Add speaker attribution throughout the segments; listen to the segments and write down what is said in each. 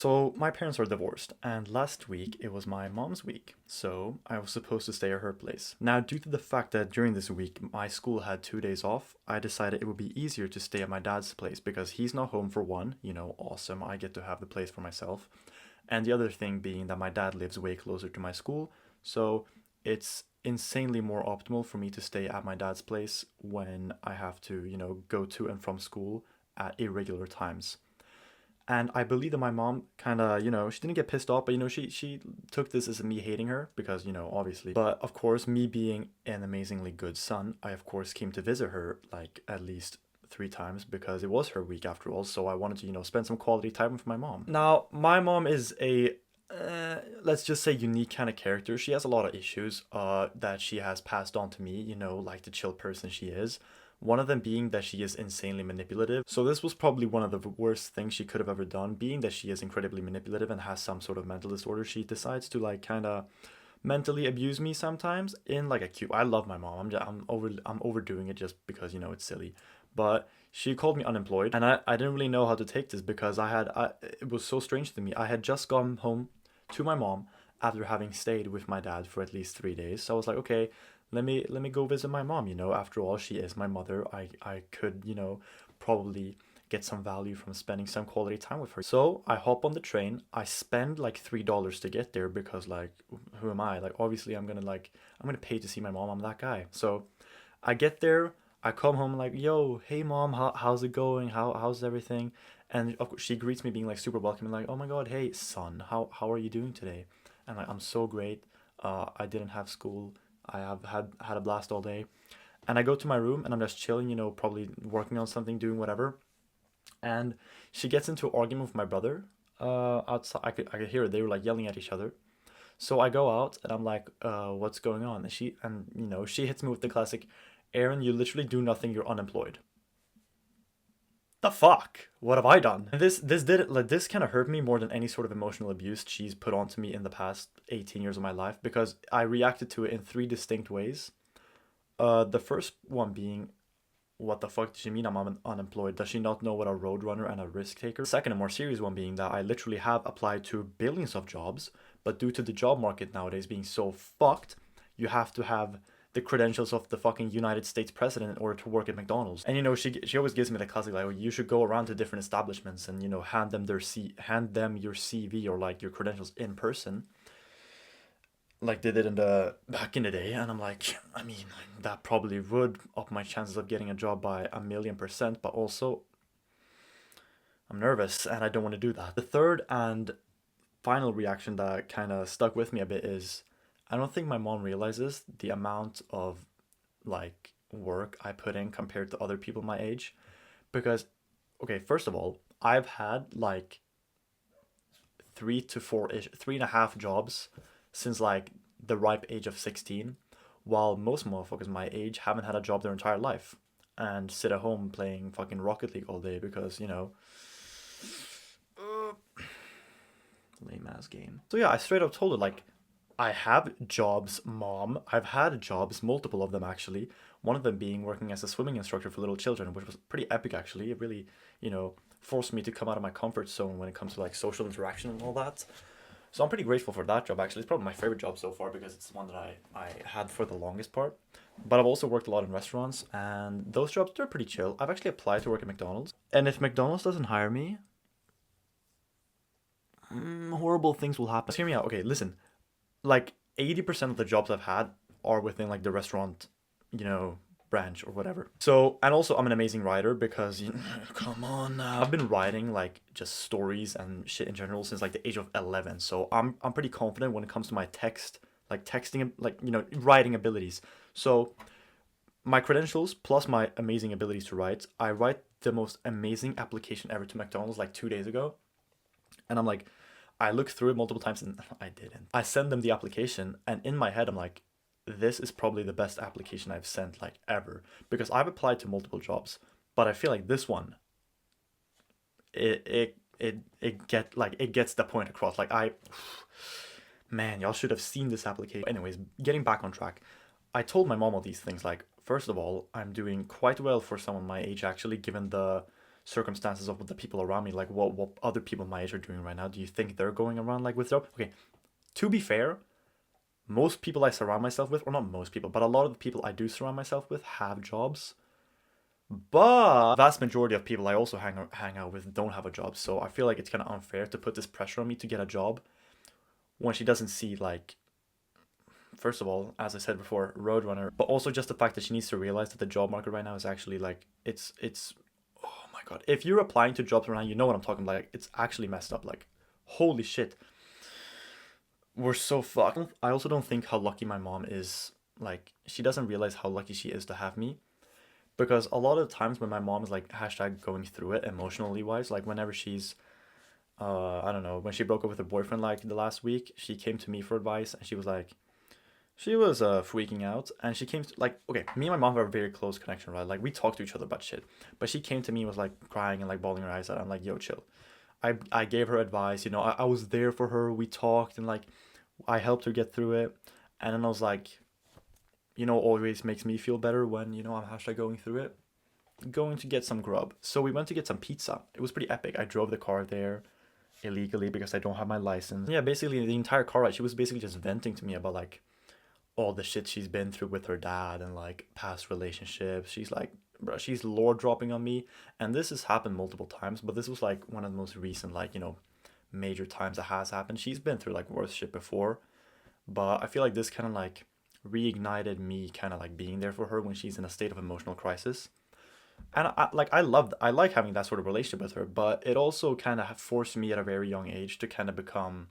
Speaker 1: So my parents are divorced, and last week it was my mom's week, so I was supposed to stay at her place. Now, due to the fact that during this week my school had 2 days off, I decided it would be easier to stay at my dad's place because he's not home for one, awesome, I get to have the place for myself. And the other thing being that my dad lives way closer to my school, so it's insanely more optimal for me to stay at my dad's place when I have to, go to and from school at irregular times. And I believe that my mom kind of, she didn't get pissed off, but she took this as me hating her because, obviously. But of course, me being an amazingly good son, I of course came to visit her like at least 3 times because it was her week after all. So I wanted to, spend some quality time with my mom. Now, my mom is a let's just say unique kind of character. She has a lot of issues that she has passed on to me, like the chill person she is. One of them being that she is insanely manipulative. So this was probably one of the worst things she could have ever done, being that she is incredibly manipulative and has some sort of mental disorder. She decides to like kind of mentally abuse me sometimes in like a cute. I love my mom. I'm overdoing it just because it's silly. But she called me unemployed, and I didn't really know how to take this because it was so strange to me. I had just gone home to my mom after having stayed with my dad for at least 3 days. So I was like, okay, let me go visit my mom. After all, she is my mother. I could probably get some value from spending some quality time with her. So I hop on the train. I spend like $3 to get there because like who am I? Like obviously I'm gonna pay to see my mom. I'm that guy. So I get there. I come home like, yo, hey mom, how's it going? How's everything? And of course she greets me being like super welcoming, like, oh my god, hey son, how are you doing today? And like, I'm so great. I didn't have school. I have had a blast all day. And I go to my room and I'm just chilling, probably working on something, doing whatever. And she gets into an argument with my brother. Outside, I could hear it. They were like yelling at each other. So I go out and I'm like, what's going on? And she hits me with the classic, Aaron, you literally do nothing. You're unemployed. The fuck? What have I done? And this kind of hurt me more than any sort of emotional abuse she's put onto me in the past 18 years of my life because I reacted to it in three distinct ways. The first one being, what the fuck does she mean I'm unemployed? Does she not know what a roadrunner and a risk taker? The second, a more serious one being that I literally have applied to billions of jobs, but due to the job market nowadays being so fucked, you have to have the credentials of the fucking United States president in order to work at McDonald's. And she always gives me the classic like, oh, you should go around to different establishments and hand them your CV or like your credentials in person like they did in the back in the day. And I'm like, I mean, that probably would up my chances of getting a job by 1,000,000%, but also I'm nervous and I don't want to do that. The third and final reaction that kind of stuck with me a bit is I don't think my mom realizes the amount of like work I put in compared to other people my age. Because, okay, first of all, I've had like 3 to 4 ish, 3.5 jobs since like the ripe age of 16, while most motherfuckers my age haven't had a job their entire life and sit at home playing fucking Rocket League all day because, lame ass game. So yeah, I straight up told her like, I have jobs, mom. I've had jobs, multiple of them actually. One of them being working as a swimming instructor for little children, which was pretty epic actually. It really, forced me to come out of my comfort zone when it comes to like social interaction and all that. So I'm pretty grateful for that job actually. It's probably my favorite job so far because it's the one that I had for the longest part. But I've also worked a lot in restaurants and those jobs they're pretty chill. I've actually applied to work at McDonald's. And if McDonald's doesn't hire me, horrible things will happen. Just hear me out. Okay, listen. Like 80% of the jobs I've had are within like the restaurant, you know, branch or whatever. So, and also I'm an amazing writer because come on now. I've been writing like just stories and shit in general since like the age of 11. So, I'm pretty confident when it comes to my texting like, writing abilities. So, my credentials plus my amazing abilities to write, I write the most amazing application ever to McDonald's like 2 days ago. And I'm like, I looked through it multiple times and I didn't. I send them the application and in my head I'm like, this is probably the best application I've sent like ever because I've applied to multiple jobs, but I feel like this one, it gets the point across. Like man, y'all should have seen this application. Anyways, getting back on track, I told my mom all these things. Like, first of all, I'm doing quite well for someone my age actually, given the circumstances of the people around me, like what other people my age are doing right now. Do you think they're going around like with job? Okay, to be fair, most people I surround myself with, or not most people, but a lot of the people I do surround myself with have jobs. But vast majority of people I also hang out with don't have a job, so I feel like it's kind of unfair to put this pressure on me to get a job when she doesn't see like, first of all, as I said before, Roadrunner, but also just the fact that she needs to realize that the job market right now is actually like it's oh my god. If you're applying to jobs right now, you know what I'm talking about. Like it's actually messed up. Like holy shit. We're so fucked. I also don't think how lucky my mom is. Like she doesn't realize how lucky she is to have me. Because a lot of times when my mom is like hashtag going through it emotionally wise, like whenever she's I don't know, when she broke up with her boyfriend like the last week, she came to me for advice and she was like, she was freaking out and she came to, like, okay, me and my mom have a very close connection, right? Like we talk to each other about shit. But she came to me and was like crying and like bawling her eyes out. I'm like, yo, chill. I gave her advice, you know, I was there for her. We talked and like I helped her get through it. And then I was like, you know, always makes me feel better when, you know, I'm hashtag going through it. Going to get some grub. So we went to get some pizza. It was pretty epic. I drove the car there illegally because I don't have my license. Yeah, basically the entire car ride, she was basically just venting to me about like all the shit she's been through with her dad and like past relationships. She's like, bro, she's lore dropping on me. And this has happened multiple times, but this was like one of the most recent, like, you know, major times that has happened. She's been through like worse shit before, but I feel like this kind of like reignited me kind of like being there for her when she's in a state of emotional crisis. And I like having that sort of relationship with her, but it also kind of forced me at a very young age to kind of become,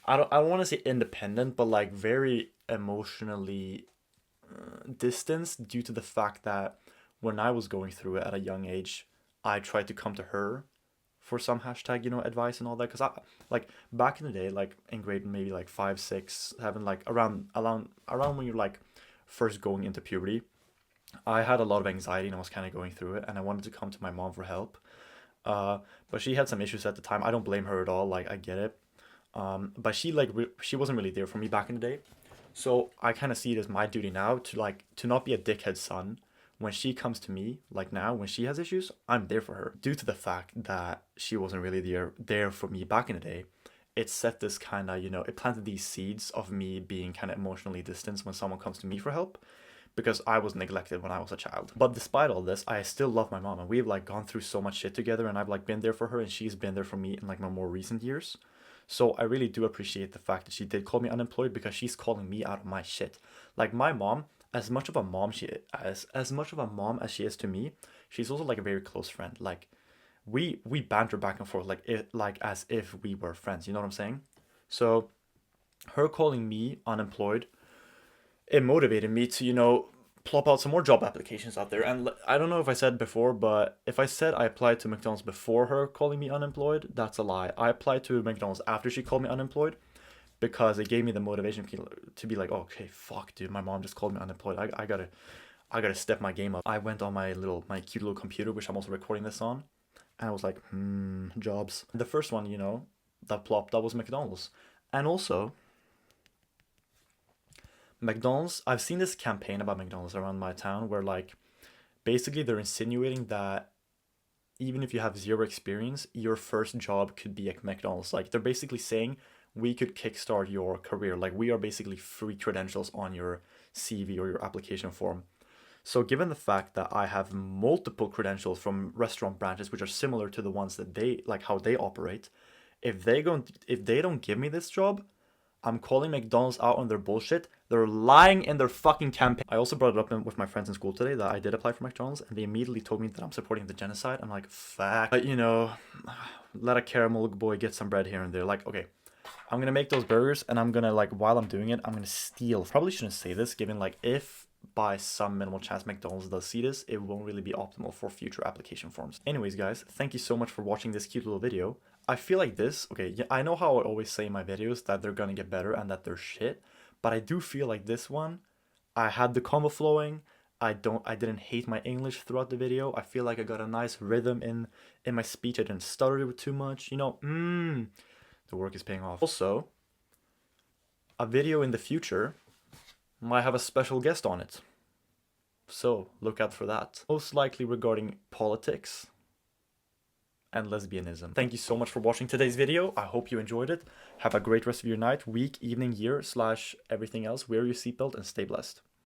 Speaker 1: I don't want to say independent, but like very emotionally distanced due to the fact that when I was going through it at a young age, I tried to come to her for some hashtag, you know, advice and all that. Cause I like back in the day, like in grade maybe like 5, 6, 7, like around when you're like first going into puberty, I had a lot of anxiety and I was kind of going through it, and I wanted to come to my mom for help. Uh, but she had some issues at the time. I don't blame her at all. Like I get it. But she like she wasn't really there for me back in the day. So I kind of see it as my duty now to like to not be a dickhead son. When she comes to me, like now, when she has issues, I'm there for her. Due to the fact that she wasn't really there for me back in the day, it set this kind of, you know, it planted these seeds of me being kind of emotionally distanced when someone comes to me for help because I was neglected when I was a child. But despite all this, I still love my mom and we've like gone through so much shit together and I've like been there for her and she's been there for me in like my more recent years. So I really do appreciate the fact that she did call me unemployed because she's calling me out of my shit. Like my mom, as much of a mom she as much of a mom as she is to me, she's also like a very close friend. Like we banter back and forth like as if we were friends. You know what I'm saying? So her calling me unemployed, it motivated me to, you know, plop out some more job applications out there. And I don't know if I said before, but if I said I applied to McDonald's before her calling me unemployed, that's a lie. I applied to McDonald's after she called me unemployed because it gave me the motivation to be like, oh, okay, fuck, dude, my mom just called me unemployed. I gotta step my game up. I went on my cute little computer, which I'm also recording this on, and I was like, jobs. The first one, you know, that plopped up was McDonald's, and also McDonald's, I've seen this campaign about McDonald's around my town where like basically they're insinuating that even if you have zero experience, your first job could be at McDonald's. Like they're basically saying we could kickstart your career. Like we are basically free credentials on your CV or your application form. So given the fact that I have multiple credentials from restaurant branches which are similar to the ones that they like how they operate, if they don't give me this job, I'm calling McDonald's out on their bullshit. They're lying in their fucking campaign. I also brought it up with my friends in school today that I did apply for McDonald's, and they immediately told me that I'm supporting the genocide. I'm like, fuck. But you know, let a caramel boy get some bread here and there. Like, okay, I'm gonna make those burgers, and I'm gonna like while I'm doing it, I'm gonna steal. Probably shouldn't say this, given like if by some minimal chance McDonald's does see this, it won't really be optimal for future application forms. Anyways, guys, thank you so much for watching this cute little video. I feel like this, okay, yeah, I know how I always say in my videos that they're gonna get better and that they're shit, but I do feel like this one, I had the combo flowing. I didn't hate my English throughout the video. I feel like I got a nice rhythm in my speech. I didn't stutter too much. You know, the work is paying off. Also, a video in the future might have a special guest on it. So look out for that. Most likely regarding politics. and lesbianism. Thank you so much for watching today's video. I hope you enjoyed it. Have a great rest of your night, week, evening, year, / everything else. Wear your seatbelt and stay blessed.